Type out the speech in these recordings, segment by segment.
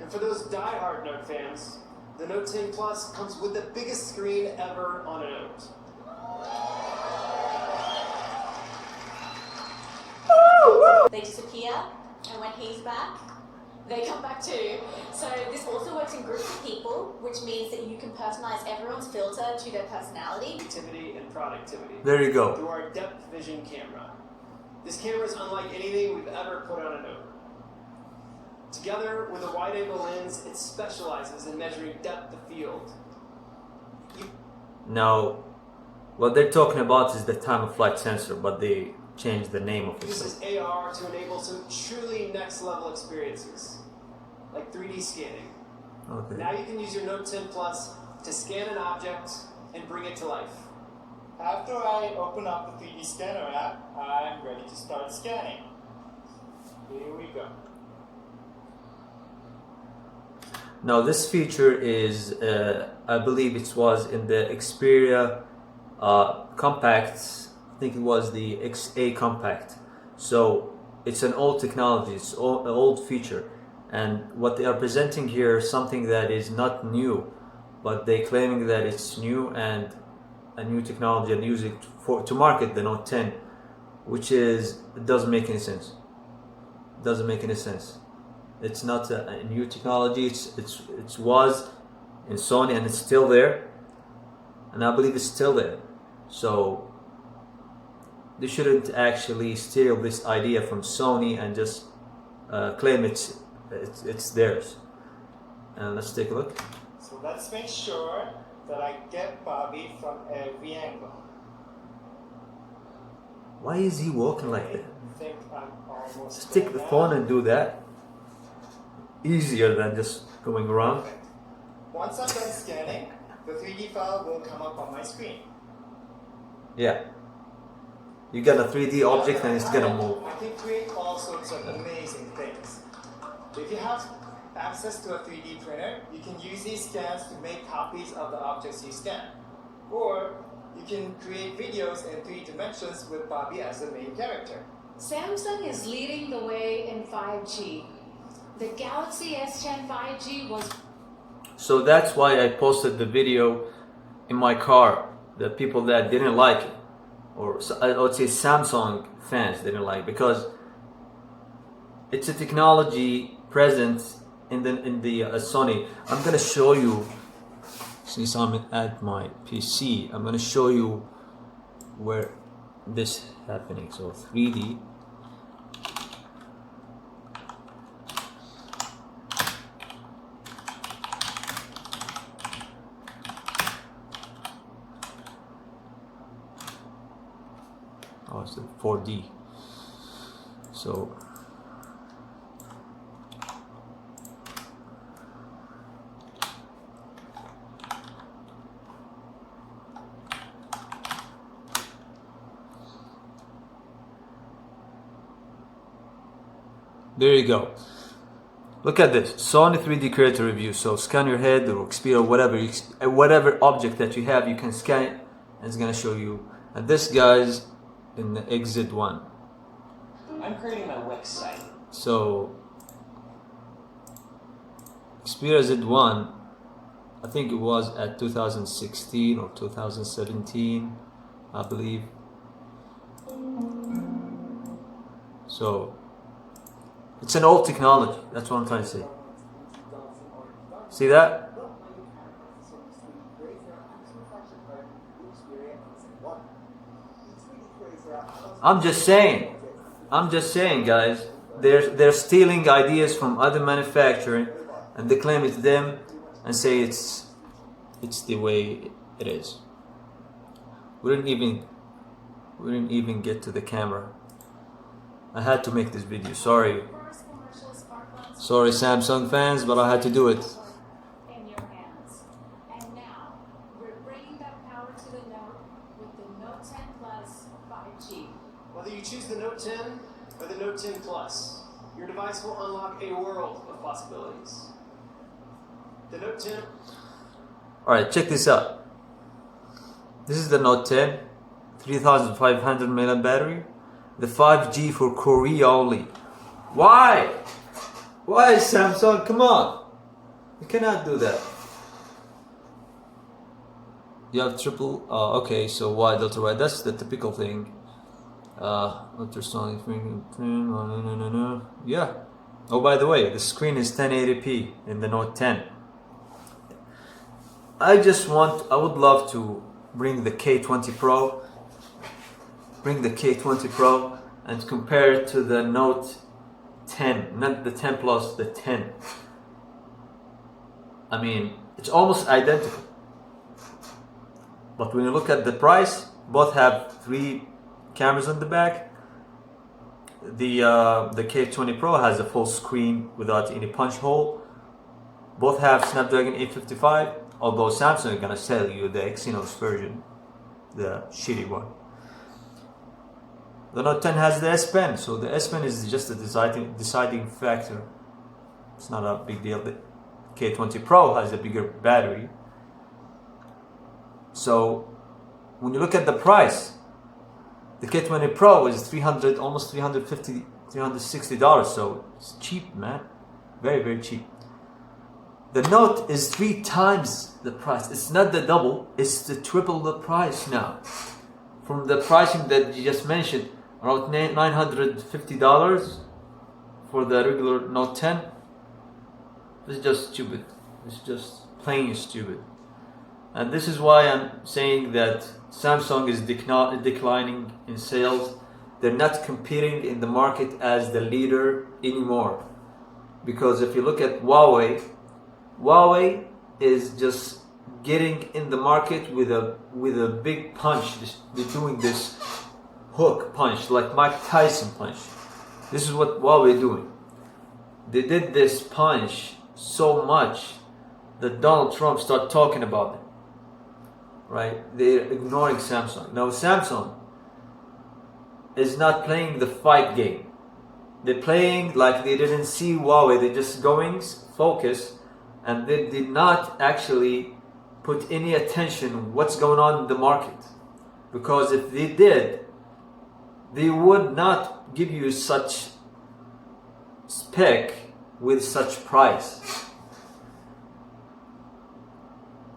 And for those die-hard Note fans, the Note 10 Plus comes with the biggest screen ever on a Note. They disappear, and when he's back, they come back too. So this also works in groups of people, which means that you can personalize everyone's filter to their personality. Creativity and productivity. There you go. Through our depth vision camera. This camera is unlike anything we've ever put on a Note. Together with a wide-angle lens, it specializes in measuring depth of field. Now, what they're talking about is the time-of-flight sensor, but they changed the name of it. This is AR to enable some truly next-level experiences, like 3D scanning. Okay. Now you can use your Note 10 Plus to scan an object and bring it to life. After I open up the 3D scanner app, I'm ready to start scanning. Here we go. Now this feature is, I believe it was in the Xperia Compact. I think it was the XA Compact. So it's an old technology, it's an old feature. And what they are presenting here is something that is not new, but they're claiming that it's new and a new technology and use it to market the Note 10, which is, it doesn't make any sense. It doesn't make any sense. It's not a new technology. It was in Sony and it's still there, and I believe it's still there. So they shouldn't actually steal this idea from Sony and just claim it's theirs. And let's take a look. So let's make sure that I get Bobby from every angle. Why is he walking like that? I think I'm almost Stick there the now. phone and do that. Easier than just going around. Perfect. Once I'm done scanning, the 3D file will come up on my screen. Yeah. You got a 3D object and it's gonna move. I can create all sorts of amazing things. If you have access to a 3D printer, you can use these scans to make copies of the objects you scan. Or you can create videos in 3 dimensions with Bobby as the main character. Samsung is leading the way in 5G. The Galaxy S10 5G was... So that's why I posted the video in my car. The people that didn't like it, or I would say Samsung fans didn't like it, because it's a technology present in the Sony. I'm gonna show you, since I'm at my PC, I'm gonna show you where this is happening. So 3D. Oh, it's 4D. So there you go. Look at this Sony 3D Creator Review. So scan your head or Xperia, whatever object that you have, you can scan it and it's gonna show you. And this guy's in the XZ1. I'm creating my Wix site. So Xperia Z1, I think it was at 2016 or 2017, I believe. So it's an old technology. That's what I'm trying to say. See that? I'm just saying, guys. They're stealing ideas from other manufacturing, and they claim it's them, and say it's the way it is. We didn't even get to the camera. I had to make this video. Sorry, Samsung fans, but I had to do it. in your hands. And now, we're bringing that power to the Note with the Note 10 Plus 5G. Whether you choose the Note 10 or the Note 10 Plus, your device will unlock a world of possibilities. The Note 10. Alright, check this out. This is the Note 10, 3500 mAh battery, the 5G for Korea only. Why? Why, Samsung? Come on. You cannot do that. You have triple. Okay, so wide, ultra wide. That's the typical thing. Ultrasonic fingerprint. Yeah. Oh, by the way, the screen is 1080p in the Note 10. I would love to bring the K20 Pro. Bring the K20 Pro and compare it to the Note 10, not the 10 Plus, the 10. I mean, it's almost identical. But when you look at the price, both have 3 cameras on the back. The K20 Pro has a full screen without any punch hole. Both have Snapdragon 855, although Samsung is gonna sell you the Exynos version, the shitty one. The Note 10 has the S Pen, so the S Pen is just a deciding factor. It's not a big deal. The K20 Pro has a bigger battery. So when you look at the price, the K20 Pro is almost $350, $360. So it's cheap, man. Very, very cheap. The Note is 3 times the price. It's not the double, it's the triple the price now. From the pricing that you just mentioned, around $950 for the regular Note 10. It's just stupid. It's just plain stupid. And this is why I'm saying that Samsung is declining in sales. They're not competing in the market as the leader anymore. Because if you look at Huawei is just getting in the market with a big punch. They're doing this hook punch, like Mike Tyson punch. This is what Huawei doing. They did this punch so much that Donald Trump started talking about it. Right? They're ignoring Samsung. Now Samsung is not playing the fight game. They're playing like they didn't see Huawei. They're just going focus, and they did not actually put any attention on what's going on in the market. Because if they did, they would not give you such spec with such price.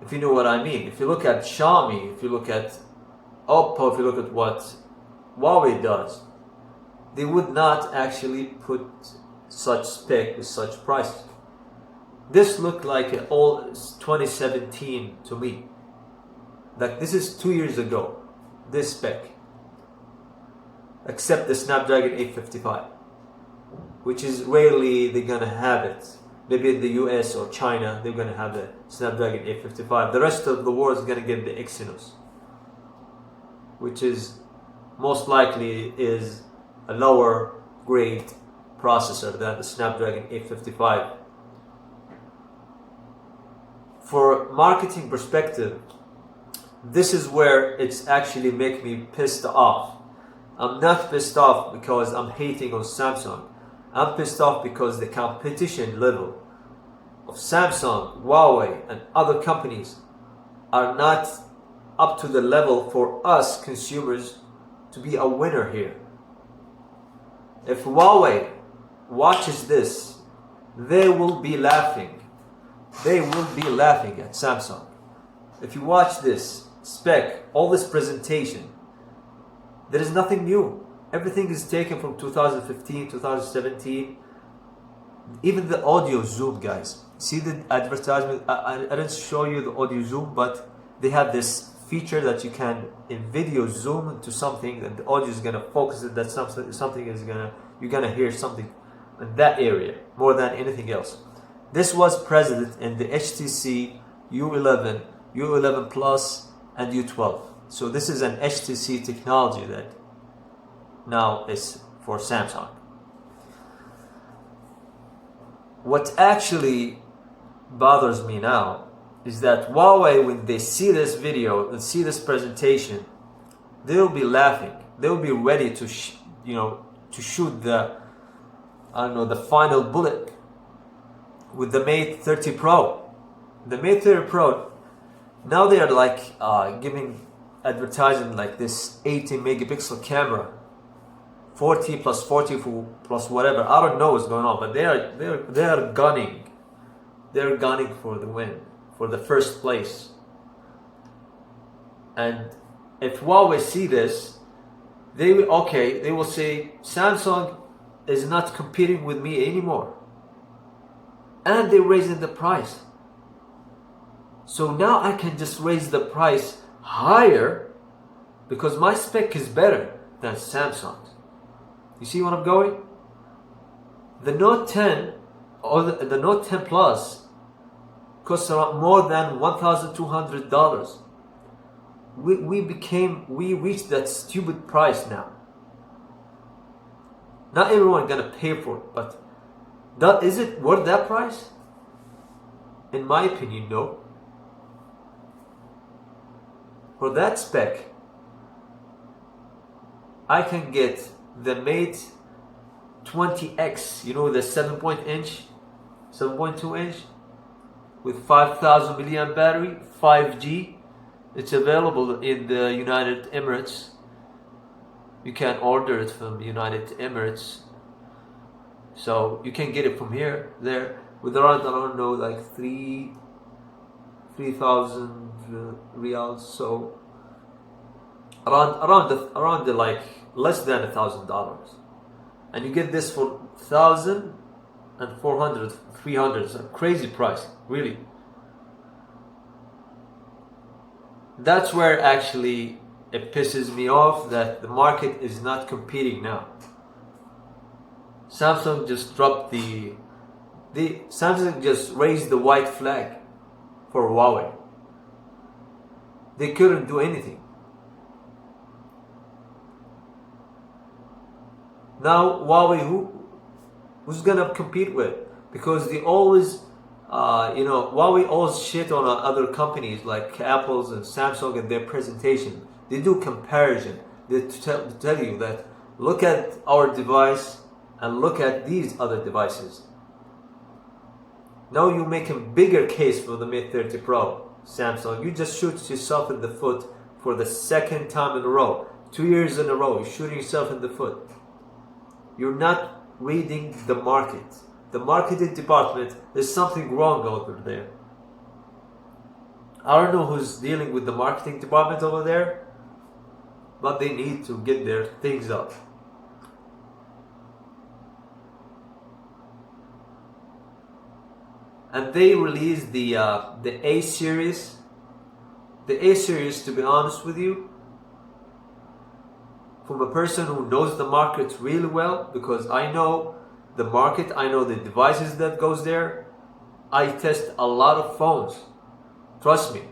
If you know what I mean. If you look at Xiaomi, if you look at Oppo, if you look at what Huawei does, they would not actually put such spec with such price. This looked like an old 2017 to me. Like this is 2 years ago, this spec. Except the Snapdragon 855, which is rarely they're gonna have it. Maybe in the US or China, they're gonna have the Snapdragon 855. The rest of the world is gonna get the Exynos, which is most likely is a lower grade processor than the Snapdragon 855. For marketing perspective, this is where it's actually make me pissed off. I'm not pissed off because I'm hating on Samsung. I'm pissed off because the competition level of Samsung, Huawei, and other companies are not up to the level for us consumers to be a winner here. If Huawei watches this, they will be laughing. They will be laughing at Samsung. If you watch this spec, all this presentation, there is nothing new. Everything is taken from 2015, 2017. Even the audio zoom, guys. See the advertisement? I didn't show you the audio zoom, but they have this feature that you can in video zoom into something, and the audio is gonna focus it. That something is you're gonna hear something in that area more than anything else. This was present in the HTC U11, U11 Plus, and U12. So this is an HTC technology that now is for Samsung. What actually bothers me now is that Huawei, when they see this video and see this presentation, they'll be laughing. They'll be ready to, to shoot the final bullet with the Mate 30 Pro. The Mate 30 Pro, now they are like advertising like this 80 megapixel camera, 40 plus 40 plus whatever. I don't know what's going on, but they are gunning they're gunning for the win, for the first place. And if Huawei see this, they will say Samsung is not competing with me anymore, and they're raising the price. So now I can just raise the price higher because my spec is better than Samsung's. You see what I'm going? The Note 10 or the Note 10 Plus costs around more than $1,200. We reached that stupid price now. Not everyone gonna pay for it, but is it worth that price? In my opinion, no. For that spec, I can get the Mate 20X, you know, the 7.2 inch with 5,000 milliamp battery, 5G. It's available in the United Emirates. You can order it from United Emirates. So you can get it from there, with around, I don't know, like 3,000 riyals. So around the like less than $1,000, and you get this for 1,400, 300. It's a crazy price, really. That's where actually it pisses me off that the market is not competing now. Samsung just dropped Samsung just raised the white flag for Huawei. They couldn't do anything. Now Huawei, who's gonna compete with? Because they always, Huawei always shit on other companies like Apple's and Samsung in their presentation. They do comparison. They tell you that look at our device and look at these other devices. Now you make a bigger case for the Mate 30 Pro, Samsung. You just shoot yourself in the foot for the second time in a row. 2 years in a row, you're shooting yourself in the foot. You're not reading the market. The marketing department, there's something wrong over there. I don't know who's dealing with the marketing department over there, but they need to get their things up. And they released the A series. The A series, to be honest with you, from a person who knows the market really well, because I know the market, I know the devices that goes there. I test a lot of phones. Trust me.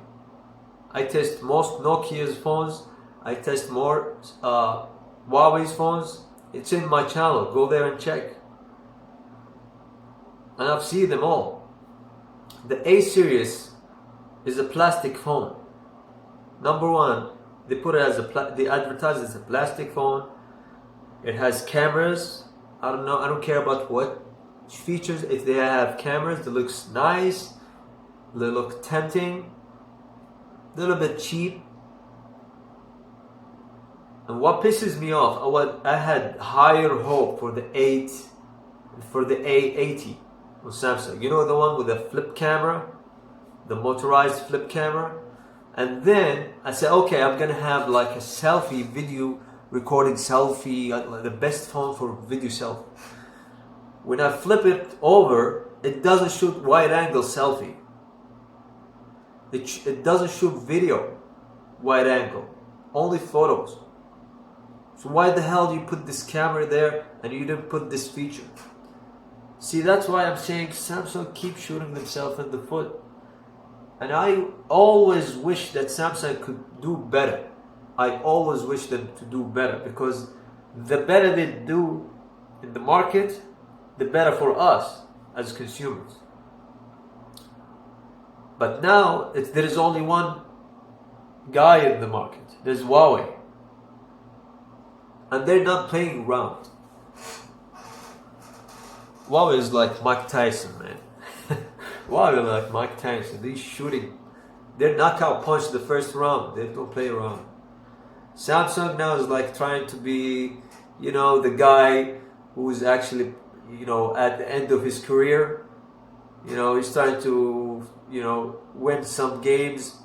I test most Nokia's phones. I test more Huawei's phones. It's in my channel. Go there and check. And I've seen them all. The A series is a plastic phone. Number one, they put it as they advertise it as a plastic phone. It has cameras. I don't care about what features. If they have cameras, that looks nice. They look tempting. A little bit cheap. And what pisses me off, I had higher hope for the A80 on Samsung. You know, the one with the flip camera, the motorized flip camera. And then I said, okay, I'm gonna have like a selfie video recording selfie, the best phone for video selfie. When I flip it over, it doesn't shoot wide angle selfie. It doesn't shoot video wide angle, only photos. So why the hell do you put this camera there and you didn't put this feature? See, that's why I'm saying Samsung keeps shooting themselves in the foot. And I always wish that Samsung could do better. I always wish them to do better, because the better they do in the market, the better for us as consumers. But now there is only one guy in the market. There's Huawei. And they're not playing around. Huawei is like Mike Tyson, man. Huawei is like Mike Tyson. They're shooting. They're knockout punch the first round. They don't play around. Samsung now is like trying to be, the guy who is actually, at the end of his career. You know, he's trying to, you know, win some games,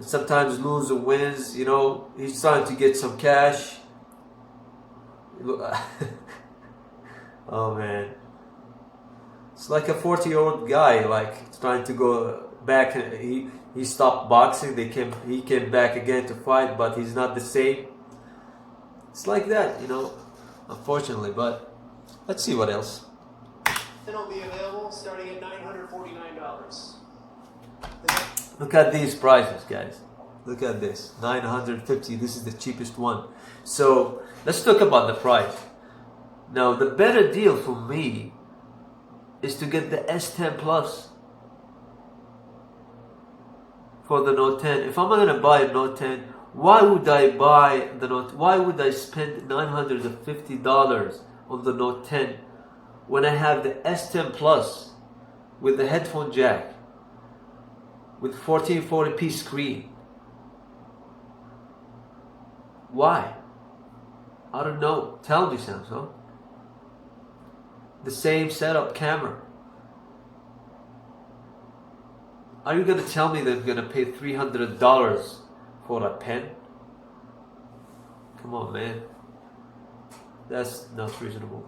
sometimes lose or wins. You know, he's trying to get some cash. Oh man, it's like a 40-year-old guy, like trying to go back. He stopped boxing. He came back again to fight, but he's not the same. It's like that, you know, unfortunately. But let's see what else. Then will be available starting at $949. Look at these prices, guys. Look at this, $950. This is the cheapest one. So let's talk about the price. Now, the better deal for me is to get the S10 Plus for the Note 10. If I'm gonna buy a Note 10, why would I buy the Note? Why would I spend $950 on the Note 10 when I have the S10 Plus with the headphone jack, with 1440p screen? Why? I don't know. Tell me, Samsung. The same setup camera. Are you gonna tell me that I'm gonna pay $300 for a pen? Come on, man. That's not reasonable.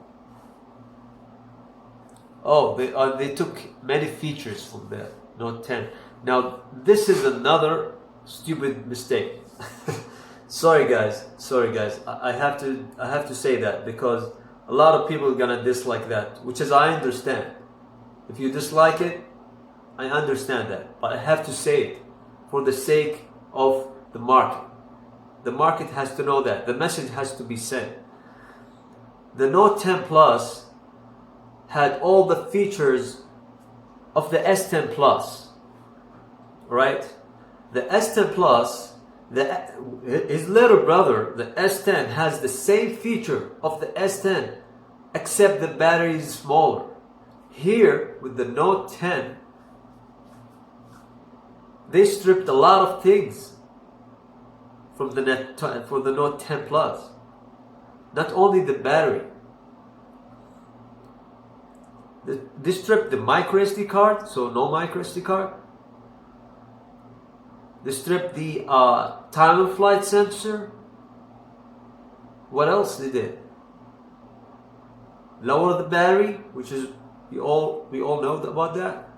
Oh, they took many features from the Note 10. Now, this is another stupid mistake. Sorry guys. I have to say that because a lot of people are gonna dislike that, which is I understand. If you dislike it, I understand that, but I have to say it for the sake of the market. The market has to know that. The message has to be sent. The Note 10 Plus had all the features of the S10 Plus, right? The S10 Plus, his little brother, the S10, has the same feature of the S10, except the battery is smaller. Here, with the Note 10, they stripped a lot of things from the Note 10 Plus. Not only the battery. They stripped the micro SD card, so no micro SD card. They stripped the time of flight sensor. What else they did? Lower the battery, which is we all know about that.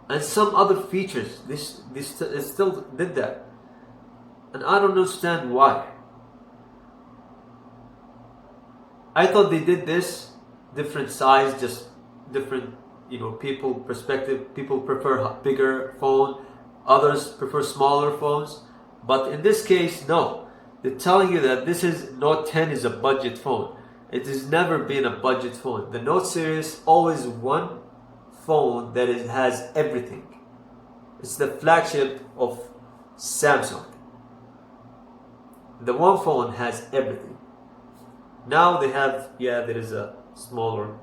And some other features. This still did that, and I don't understand why. I thought they did this different size, just different, you know, people perspective. People prefer bigger phone, others prefer smaller phones. But in this case, no. They're telling you that this is Note 10 is a budget phone. It has never been a budget phone. The Note series always one phone that has everything. It's the flagship of Samsung. The one phone has everything. Now they have, there is a smaller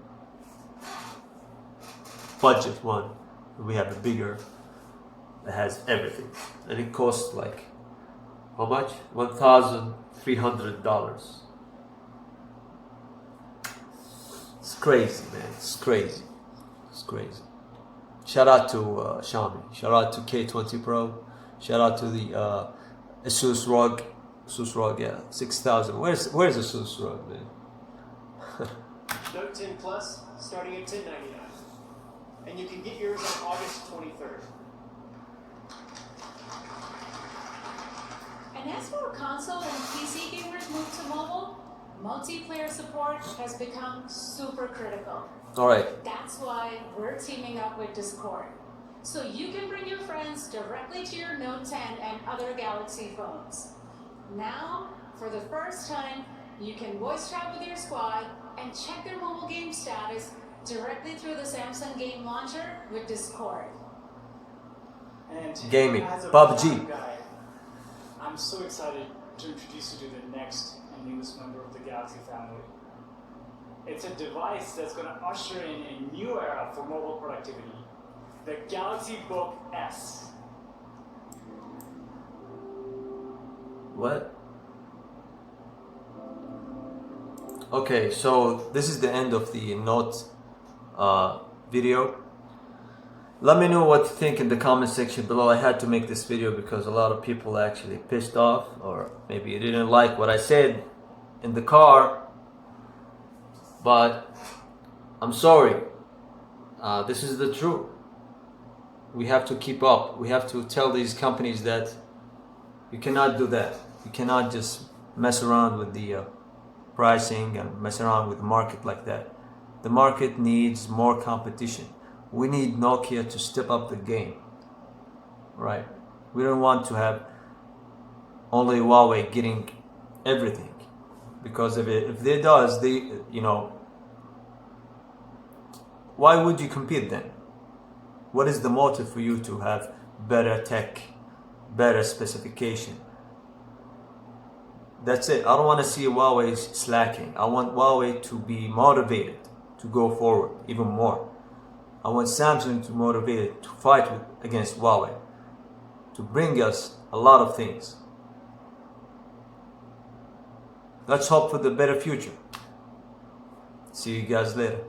budget one. We have a bigger that has everything. And it costs like, how much? $1,300. It's crazy, man. It's crazy. Shout out to Xiaomi. Shout out to K20 Pro. Shout out to the Asus ROG. Asus ROG, 6,000. Where's Asus ROG, man? Note 10 Plus starting at $1099. And you can get yours on August 23rd. And as for console and PC gamers move to mobile, multiplayer support has become super critical. Alright. That's why we're teaming up with Discord. So you can bring your friends directly to your Note 10 and other Galaxy phones. Now, for the first time, you can voice chat with your squad and check their mobile game status directly through the Samsung Game Launcher with Discord. And Gaming, as a PUBG. guy, I'm so excited to introduce you to the next and newest member of the Galaxy family. It's a device that's going to usher in a new era for mobile productivity, the Galaxy Book S. What? Okay, so this is the end of the Note video. Let me know what you think in the comment section below. I had to make this video because a lot of people actually pissed off, or maybe you didn't like what I said in the car, but I'm sorry. This is the truth. We have to keep up. We have to tell these companies that you cannot do that. You cannot just mess around with the pricing and mess around with the market like that. The market needs more competition. We need Nokia to step up the game, right? We don't want to have only Huawei getting everything, because if they does, why would you compete then? What is the motive for you to have better tech, better specification? That's it. I don't want to see Huawei slacking. I want Huawei to be motivated to go forward even more. I want Samsung to motivate it to fight against Huawei, to bring us a lot of things. Let's hope for the better future. See you guys later.